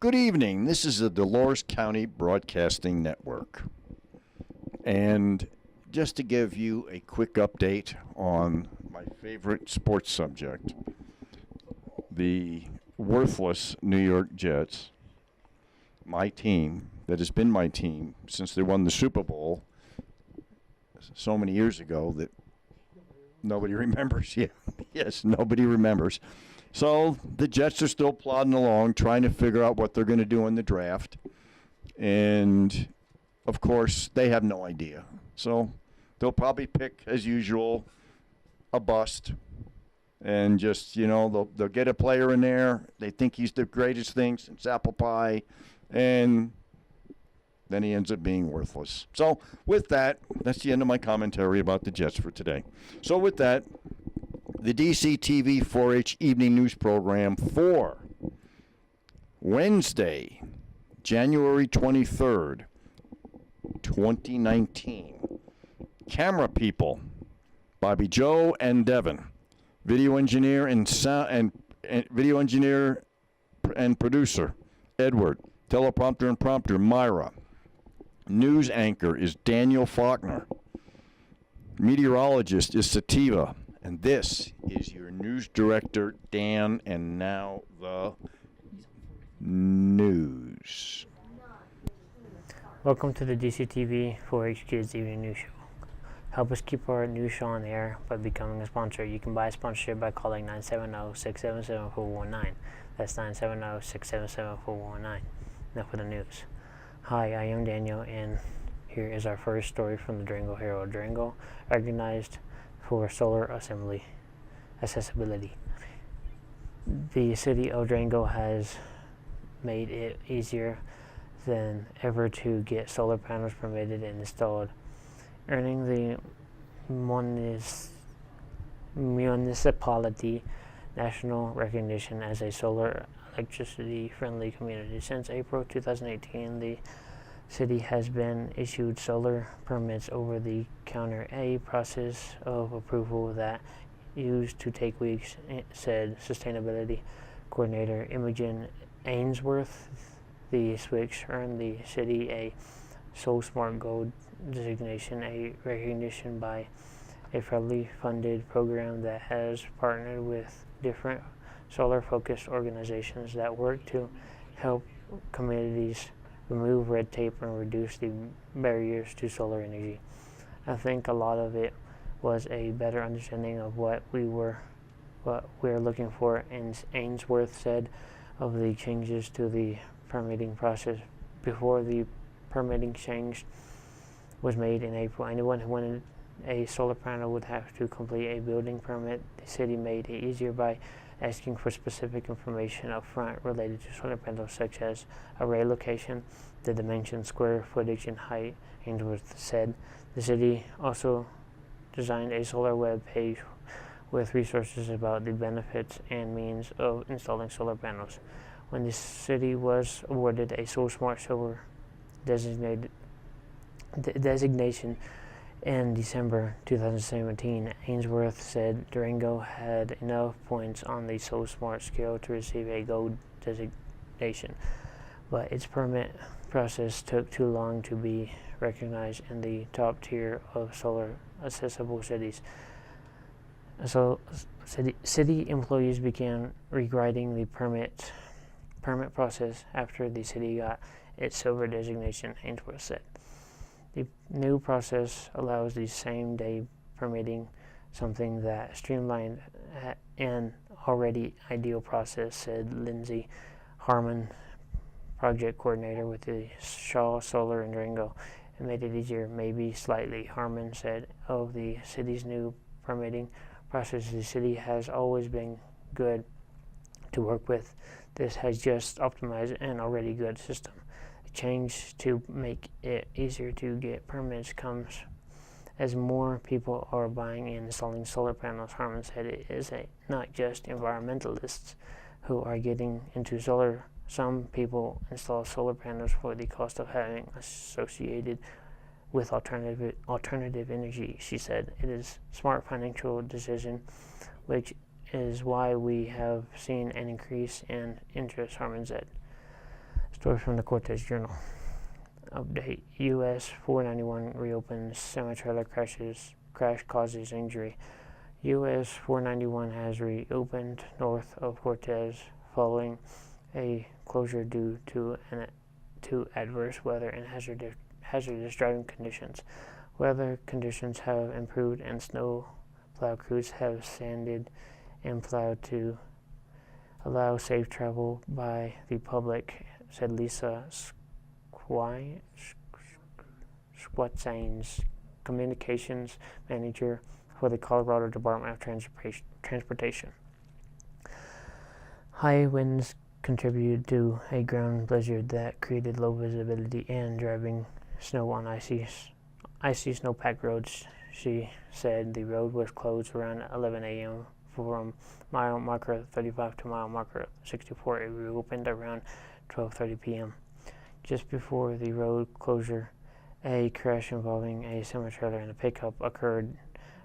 Good evening. This is the Dolores County Broadcasting Network. And just to give you a quick update on my favorite sports subject, the worthless New York Jets, my team, that has been my team since they won the Super Bowl so many years ago that nobody remembers. Yeah, yes, nobody remembers. So the Jets are still plodding along, trying to figure out what they're going to do in the draft. And, of course, they have no idea. So they'll probably pick, as usual, a bust. And just, they'll get a player in there. They think he's the greatest thing since apple pie. And then he ends up being worthless. So with that, that's the end of my commentary about the Jets for today. So with that, the DCTV 4-H evening news program for Wednesday, January 23rd, 2019. Camera people, Bobby Joe and Devin. Video engineer and video engineer and producer, Edward. Teleprompter and prompter, Myra. News anchor is Daniel Faulkner. Meteorologist is Sativa. And this is your news director, Dan, and now the news. Welcome to the DCTV 4-H Kids Evening News Show. Help us keep our news show on the air by becoming a sponsor. You can buy a sponsorship by calling 970-677-4119. That's 970-677-4119. Now for the news. Hi, I am Daniel, and here is our first story from the Durango Herald. Durango recognized for solar assembly accessibility. The city of Durango has made it easier than ever to get solar panels permitted and installed, earning the municipality national recognition as a solar electricity friendly community. Since April 2018, the city has been issued solar permits over the counter, a process of approval that used to take weeks, said sustainability coordinator Imogen Ainsworth. The switch earned the city a SoSmart Gold designation, a recognition by a federally funded program that has partnered with different solar-focused organizations that work to help communities remove red tape and reduce the barriers to solar energy. I think a lot of it was a better understanding of what we're looking for, and Ainsworth said of the changes to the permitting process. Before the permitting change was made in April, anyone who wanted a solar panel would have to complete a building permit. The city made it easier by asking for specific information up front related to solar panels, such as array location, the dimension, square footage, and height, Ainsworth said. The city also designed a solar web page with resources about the benefits and means of installing solar panels. When the city was awarded a SoSmart Silver designation in December 2017, Ainsworth said Durango had enough points on the SoSmart scale to receive a gold designation, but its permit process took too long to be recognized in the top tier of solar accessible cities. So city employees began rewriting the permit process after the city got its silver designation, Ainsworth said. The new process allows the same-day permitting, something that streamlined an already ideal process, said Lindsay Harmon, project coordinator with the Shaw Solar in Durango. It made it easier, maybe slightly, Harmon said. Of the city's new permitting process, the city has always been good to work with. This has just optimized an already good system. The change to make it easier to get permits comes as more people are buying and installing solar panels. Harmon said it is not just environmentalists who are getting into solar. Some people install solar panels for the cost of having associated with alternative energy, she said. It is a smart financial decision, which is why we have seen an increase in interest, Harmon said. Stories from the Cortez Journal. Update: U.S. 491 reopens semi-trailer crash causes injury. U.S. 491 has reopened north of Cortez following a closure due to adverse weather and hazardous driving conditions. Weather conditions have improved and snow plow crews have sanded and plowed to allow safe travel by the public, said Lisa Squatsains, communications manager for the Colorado Department of Transportation. High winds contributed to a ground blizzard that created low visibility and driving snow on icy snow-packed roads. She said the road was closed around 11 a.m. from mile marker 35 to mile marker 64. It reopened around 12:30 p.m. Just before the road closure, a crash involving a semi-trailer and a pickup occurred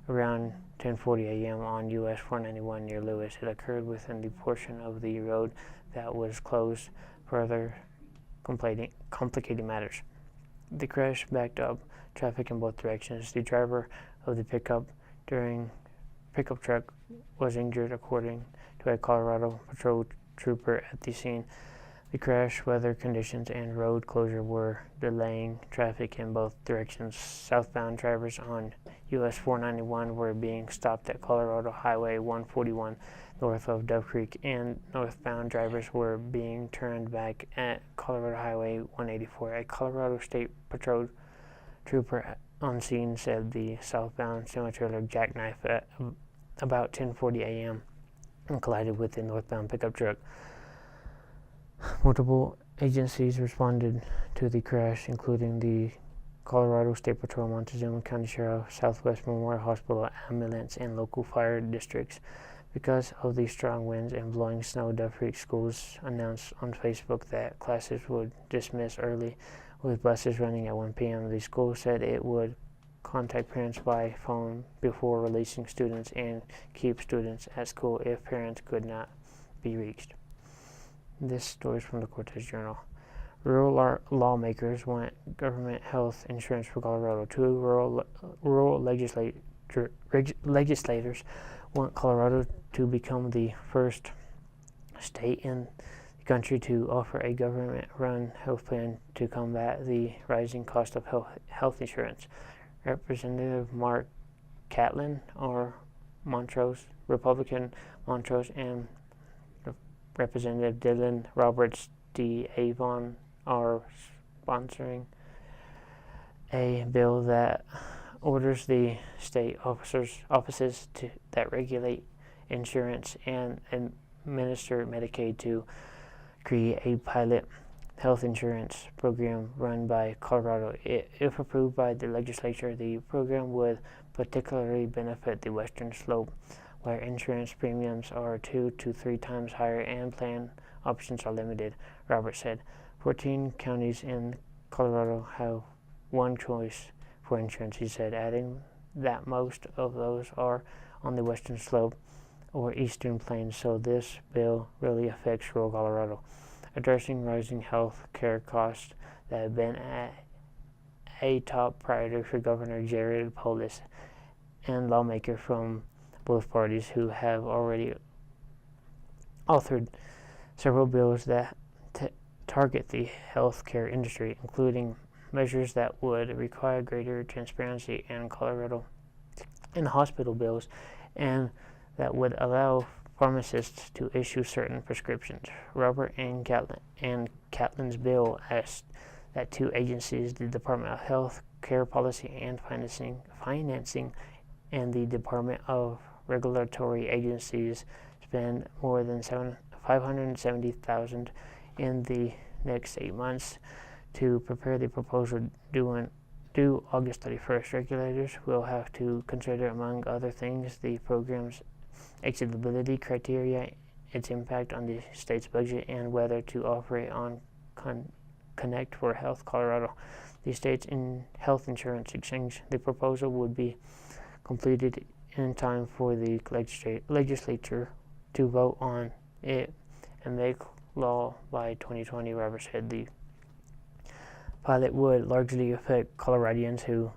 around 10:40 a.m. on US 491 near Lewis. It occurred within the portion of the road that was closed, further complicating matters. The crash backed up traffic in both directions. The driver of the pickup truck was injured, according to a Colorado patrol trooper at the scene. The crash, weather conditions, and road closure were delaying traffic in both directions. Southbound drivers on US 491 were being stopped at Colorado Highway 141 north of Dove Creek, and northbound drivers were being turned back at Colorado Highway 184. A Colorado State Patrol trooper on scene said the southbound semi-trailer jackknifed at about 10:40 a.m. and collided with the northbound pickup truck. Multiple agencies responded to the crash, including the Colorado State Patrol, Montezuma County Sheriff, Southwest Memorial Hospital, ambulance, and local fire districts. Because of the strong winds and blowing snow, Dove Creek Schools announced on Facebook that classes would dismiss early, with buses running at 1 p.m. The school said it would contact parents by phone before releasing students and keep students at school if parents could not be reached. This story is from the Cortez Journal. Rural lawmakers want government health insurance for Colorado. Two rural legislators want Colorado to become the first state in the country to offer a government-run health plan to combat the rising cost of health insurance. Representative Mark Catlin, or Montrose, Republican Montrose, and Representative Dylan Roberts D. Avon are sponsoring a bill that orders the state offices that regulate insurance and administer Medicaid to create a pilot health insurance program run by Colorado. If approved by the legislature, the program would particularly benefit the Western Slope, where insurance premiums are 2 to 3 times higher and plan options are limited, Roberts said. 14 counties in Colorado have one choice for insurance, he said, adding that most of those are on the Western Slope or Eastern Plains, so this bill really affects rural Colorado. Addressing rising health care costs that have been a top priority for Governor Jared Polis and lawmakers from both parties, who have already authored several bills that target the healthcare industry, including measures that would require greater transparency in Colorado in hospital bills and that would allow pharmacists to issue certain prescriptions. Robert and Catlin's bill asked that two agencies, the Department of Health Care Policy and Financing and the Department of Regulatory Agencies, spend more than $570,000 in the next 8 months to prepare the proposal due August 31st. Regulators will have to consider, among other things, the program's acceptability criteria, its impact on the state's budget, and whether to operate on Connect for Health Colorado, the state's health insurance exchange. The proposal would be completed in time for the legislature to vote on it and make law by 2020, Roberts said the pilot would largely affect Coloradians who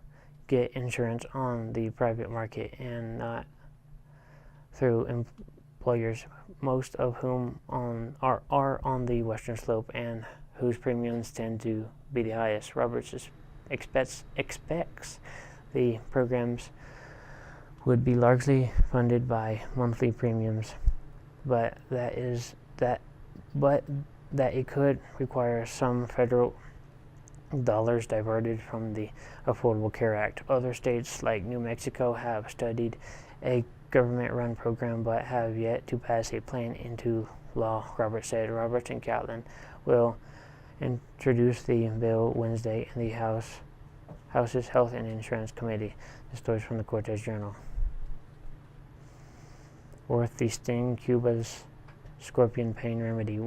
get insurance on the private market and not through employers, most of whom are on the western slope and whose premiums tend to be the highest. Roberts expects the programs would be largely funded by monthly premiums, but that it could require some federal dollars diverted from the Affordable Care Act. Other states like New Mexico have studied a government-run program but have yet to pass a plan into law, Roberts said. Roberts and Catlin will introduce the bill Wednesday in the House's Health and Insurance Committee. The stories from the Cortez Journal. Worth the sting, Cuba's scorpion pain remedy.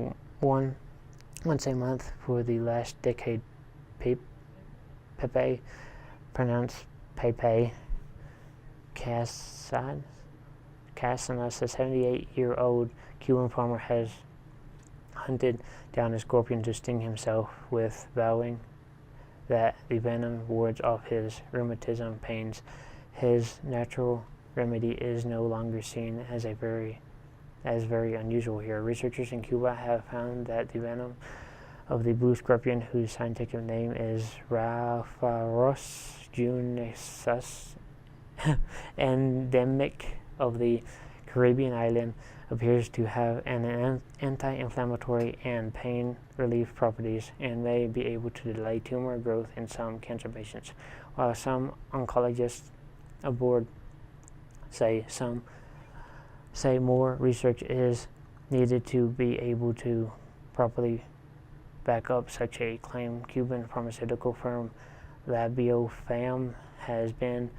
Once a month for the last decade, Pepe, pronounced Pepe, Casanas, a 78-year-old Cuban farmer, has hunted down a scorpion to sting himself with, vowing that the venom wards off his rheumatism pains. His natural remedy is no longer seen as very unusual here. Researchers in Cuba have found that the venom of the blue scorpion, whose scientific name is Rhaparos juneus, endemic of the Caribbean island, appears to have an anti-inflammatory and pain relief properties and may be able to delay tumor growth in some cancer patients. While some oncologists aboard say more research is needed to be able to properly back up such a claim, Cuban pharmaceutical firm Labiofam has been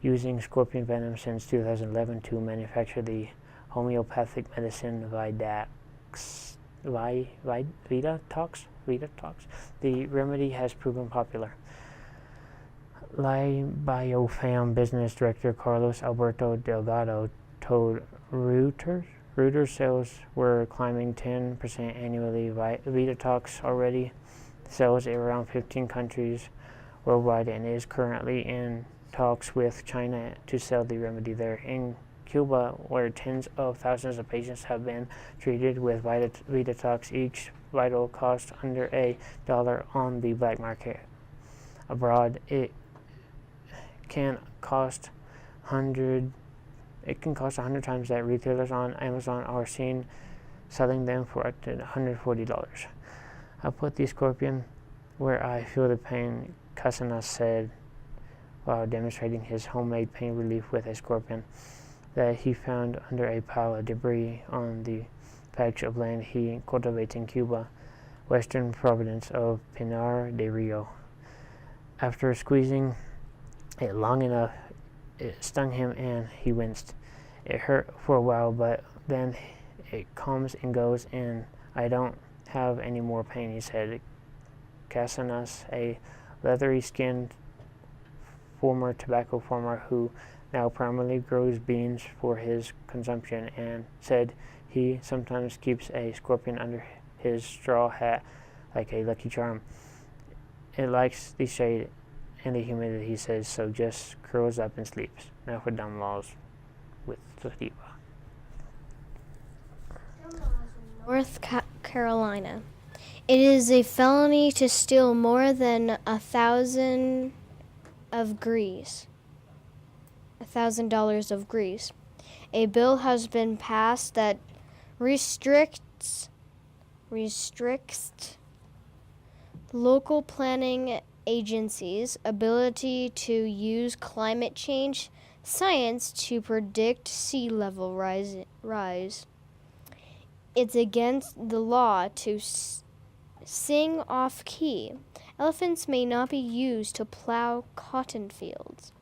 using scorpion venom since 2011 to manufacture the homeopathic medicine Vidatox. The remedy has proven popular. Labiofam business director Carlos Alberto Delgado told Reuters sales were climbing 10% annually. Vidatox already sells in around 15 countries worldwide and is currently in talks with China to sell the remedy there. In Cuba, where tens of thousands of patients have been treated with Vidatox, each vial costs under $1 on the black market. Abroad, it can cost 100 times that. Retailers on Amazon are seen selling them for up to $140. I put the scorpion where I feel the pain, Casanas said while demonstrating his homemade pain relief with a scorpion that he found under a pile of debris on the patch of land he cultivates in Cuba, western province of Pinar del Rio. After squeezing it long enough, it stung him and he winced. It hurt for a while, but then it comes and goes and I don't have any more pain, he said. Casanas, a leathery-skinned former tobacco farmer who now primarily grows beans for his consumption, and said he sometimes keeps a scorpion under his straw hat like a lucky charm. It likes the shade and the humidity, he says, so just curls up and sleeps. Now for dumb laws with Sativa. North Carolina. It is a felony to steal more than $1,000 of grease. $1,000 of grease. A bill has been passed that restricts local planning agencies' ability to use climate change science to predict sea level rise. It's against the law to sing off-key. Elephants may not be used to plow cotton fields.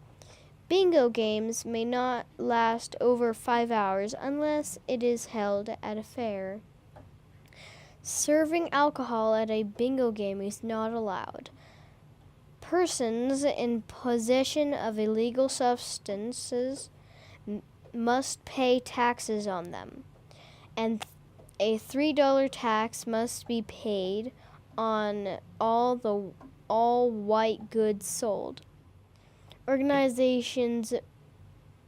Bingo games may not last over 5 hours unless it is held at a fair. Serving alcohol at a bingo game is not allowed. Persons in possession of illegal substances must pay taxes on them, and A $3 tax must be paid on all white goods sold. Organizations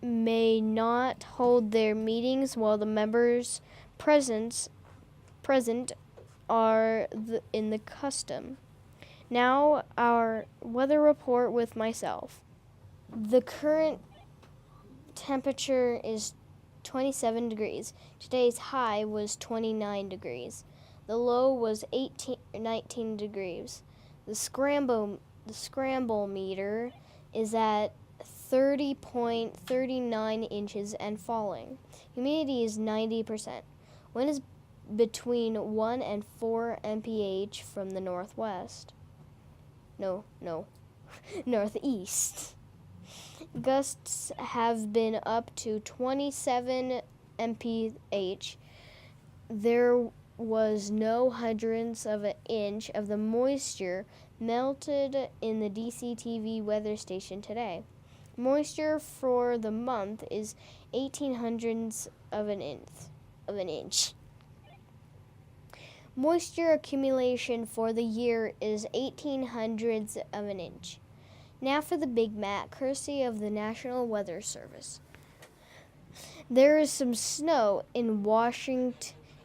may not hold their meetings while the members present are in the custom. Now our weather report with myself. The current temperature is 27 degrees. Today's high was 29 degrees. The low was 19 degrees. The scramble meter is at 30.39 inches and falling. Humidity is 90%. Wind is between 1 and 4 mph from the northwest. No, northeast. Gusts have been up to 27 mph. There was no hundredths of an inch of the moisture melted in the DCTV weather station today. Moisture for the month is 18 hundredths of an inch. Moisture accumulation for the year is 18 hundredths of an inch. Now for the Big Mac, courtesy of the National Weather Service. There is some snow in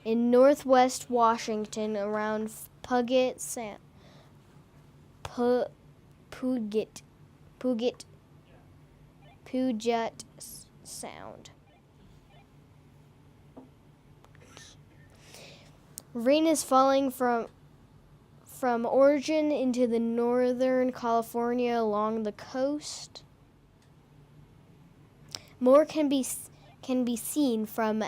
northwest Washington around Puget Sound. Puget Sound. Rain is falling from Oregon into the northern California along the coast. More can be seen from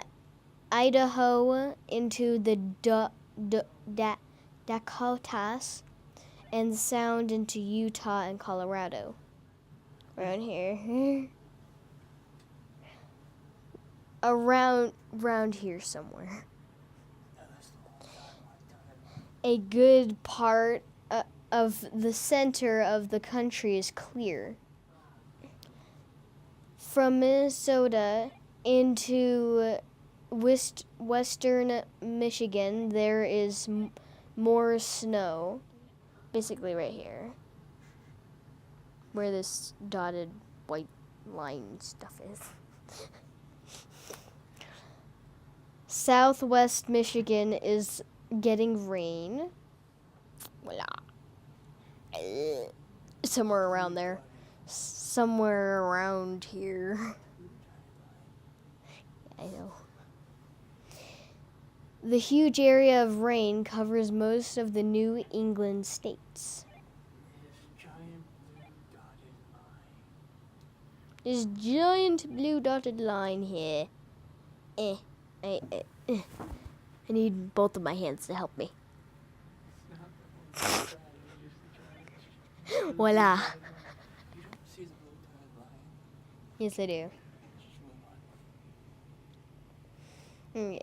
Idaho into the Dakotas and Sound into Utah and Colorado. Around here. Around here somewhere. A good part of the center of the country is clear. From Minnesota into western Michigan, there is more snow. Basically right here, where this dotted white line stuff is. Southwest Michigan is getting rain. Voila. Somewhere around there. Somewhere around here. I know. The huge area of rain covers most of the New England states. This giant blue dotted line here. I need both of my hands to help me. Voila. Yes, I do. Okay.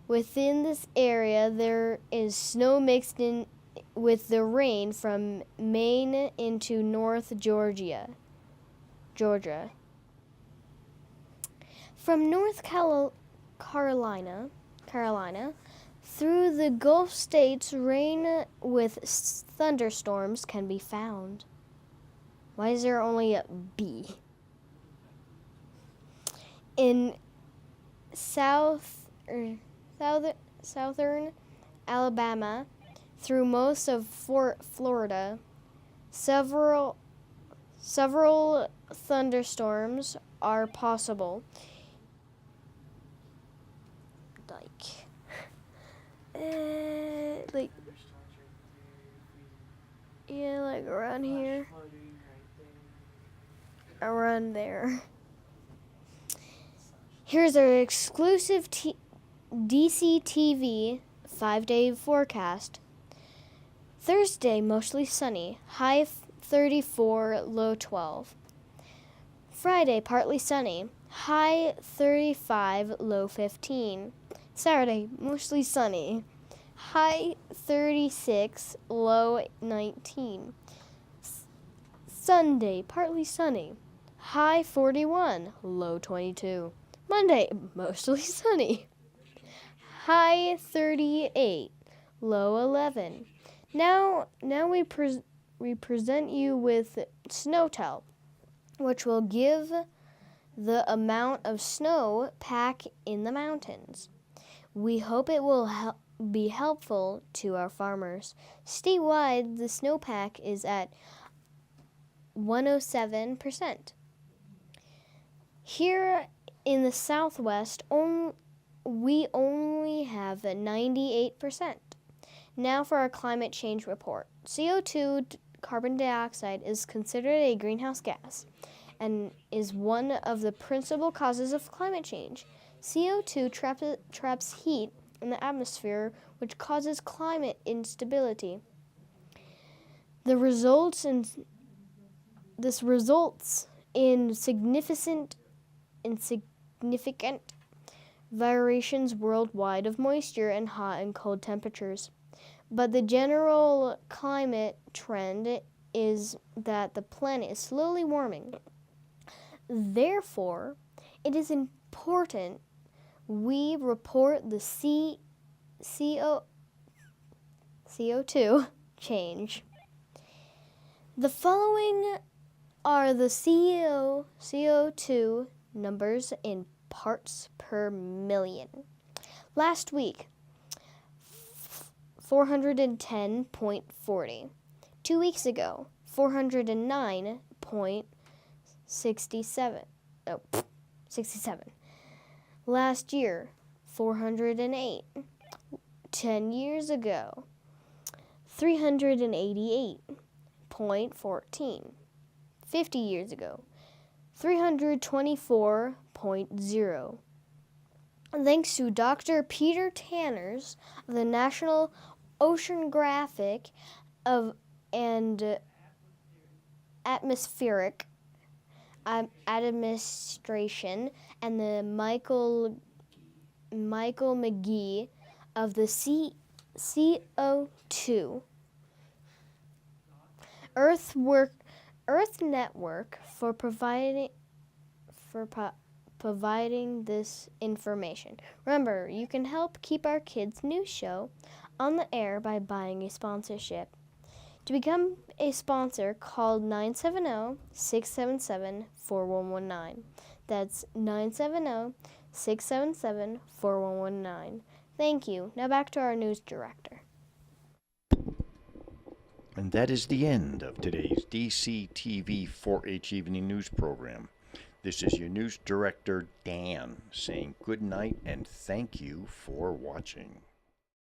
Within this area, there is snow mixed in with the rain from Maine into North Georgia. From North Carolina through the Gulf states, rain with thunderstorms can be found. Why is there only a B? In southern Alabama through most of Florida, several thunderstorms are possible. Like around here, around there. Here's our exclusive DCTV 5-day forecast. Thursday, mostly sunny, high 34, low 12. Friday, partly sunny, high 35, low 15. Saturday, mostly sunny, high 36, low 19. Sunday, partly sunny, high 41, low 22. Monday, mostly sunny, high 38, low 11. Now we present you with SnowTel, which will give the amount of snow pack in the mountains. We hope it will be helpful to our farmers. Statewide, the snowpack is at 107%. Here in the Southwest, we only have 98%. Now for our climate change report. CO2, carbon dioxide, is considered a greenhouse gas and is one of the principal causes of climate change. CO2 traps heat in the atmosphere, which causes climate instability. This results in significant variations worldwide of moisture and hot and cold temperatures. But the general climate trend is that the planet is slowly warming. Therefore, it is important we report the CO2 change. The following are the CO2 numbers in parts per million. Last week, 410.40. 2 weeks ago, 409.67. 67. Last year, 408. 10 years ago, 388.14. 50 years ago, 324.0. Thanks to Dr. Peter Tanners of the National Oceanographic and Atmospheric Administration and the Michael McGee of the CO2 Earth Network for providing this information. Remember, you can help keep our kids' news show on the air by buying a sponsorship. To become a sponsor, call 970-677-4119. That's 970-677-4119. Thank you. Now back to our news director. And that is the end of today's DCTV 4-H Evening News Program. This is your news director, Dan, saying good night and thank you for watching.